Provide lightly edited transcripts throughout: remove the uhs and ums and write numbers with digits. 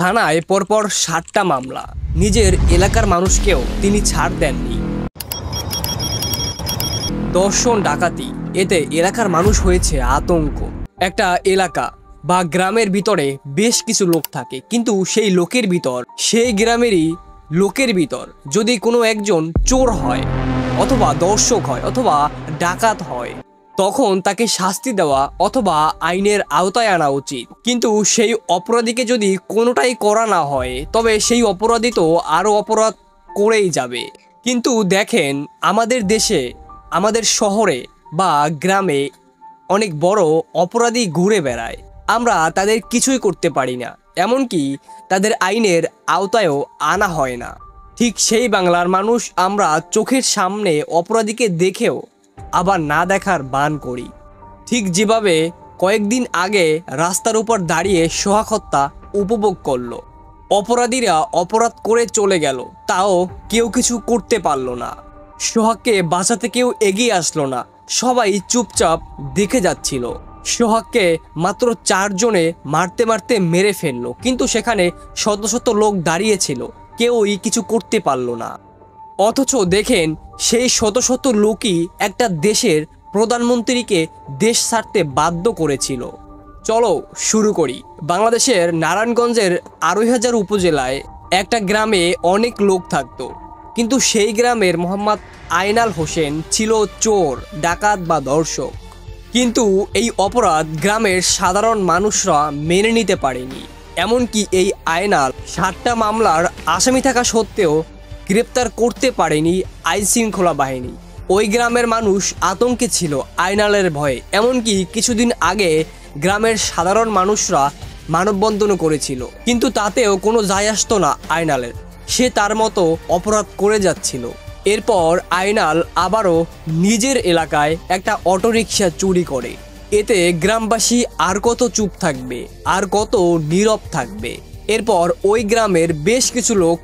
থানায় পরপর 7টা মামলা, নিজের এলাকার মানুষকেও তিনি ছাড় দেননি। দর্শন ডাকাতি, এতে এলাকার মানুষ হয়েছে আতঙ্ক। একটা এলাকা বা গ্রামের ভিতরে বেশ কিছু লোক থাকে, কিন্তু সেই লোকের ভিতর, সেই গ্রামেরই লোকের ভিতর যদি কোনো একজন চোর হয় অথবা দর্শক হয় অথবা ডাকাত হয়, তখন তাকে শাস্তি দেওয়া অথবা আইনের আওতায় আনা উচিত। কিন্তু সেই অপরাধীকে যদি কোনোটাই করা না হয়, তবে সেই অপরাধী তো আরও অপরাধ করেই যাবে। কিন্তু দেখেন, আমাদের দেশে, আমাদের শহরে বা গ্রামে অনেক বড় অপরাধী ঘুরে বেড়ায়, আমরা তাদের কিছুই করতে পারি না, এমনকি তাদের আইনের আওতায়ও আনা হয় না। ঠিক সেই বাংলার মানুষ আমরা চোখের সামনে অপরাধীকে দেখেও আবার না দেখার ভান করি। ঠিক যেভাবে কয়েকদিন আগে রাস্তার উপর দাঁড়িয়ে সোহাগ হত্যা উপভোগ করলো, অপরাধীরা অপরাধ করে চলে গেল, তাও কেউ কিছু করতে পারলো না। সোহাগকে বাঁচাতে কেউ এগিয়ে আসলো না, সবাই চুপচাপ দেখে যাচ্ছিল। সোহাগকে মাত্র 4 জনে মারতে মারতে মেরে ফেললো, কিন্তু সেখানে শত শত লোক দাঁড়িয়েছিল, কেউই কিছু করতে পারলো না। অথচ দেখেন, সেই শত শত লোকই একটা দেশের প্রধানমন্ত্রীকে দেশ ছাড়তে বাধ্য করেছিল। চলো শুরু করি। বাংলাদেশের নারায়ণগঞ্জের 2.5 উপজেলায় একটা গ্রামে অনেক লোক থাকতো, কিন্তু সেই গ্রামের মোহাম্মদ আইনাল হোসেন ছিল চোর, ডাকাত বা দর্শক। কিন্তু এই অপরাধ গ্রামের সাধারণ মানুষরা মেনে নিতে পারেনি। এমনকি এই আইনাল 7টা মামলার আসামি থাকা সত্ত্বেও গ্রেপ্তার করতে পারেনি আইন শৃঙ্খলা বাহিনী। ওই গ্রামের মানুষ আতঙ্কে ছিল আইনালের ভয়ে। এমনকি কিছুদিন আগে গ্রামের সাধারণ মানুষরা মানববন্ধনও করেছিল, কিন্তু তাতেও কোনো যায় আসতো না আইনালের। সে তার মতো অপরাধ করে যাচ্ছিল। এরপর আইনাল আবারও নিজের এলাকায় একটা অটোরিকশা চুরি করে। এতে গ্রামবাসী আর কত চুপ থাকবে, আর কত নীরব থাকবে। এরপর ওই গ্রামের বেশ কিছু লোক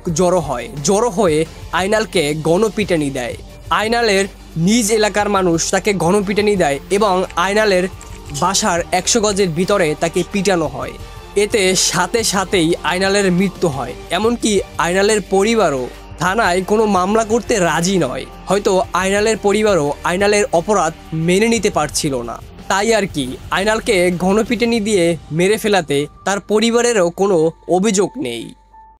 জড়ো হয়ে আইনালকে গণপিটানি দেয়। আইনালের নিজ এলাকার মানুষ তাকে গণপিটানি দেয় এবং আইনালের বাসার 100 গজের ভিতরে তাকে পিটানো হয়। এতে সাথে সাথেই আইনালের মৃত্যু হয়। এমনকি আইনালের পরিবারও থানায় কোনো মামলা করতে রাজি নয়। হয়তো আইনালের পরিবারও আইনালের অপরাধ মেনে নিতে পারছিল না, তাই আর কি আইনালকে গণপিটানি দিয়ে মেরে ফেলাতে তার পরিবারেরও কোনো অভিযোগ নেই।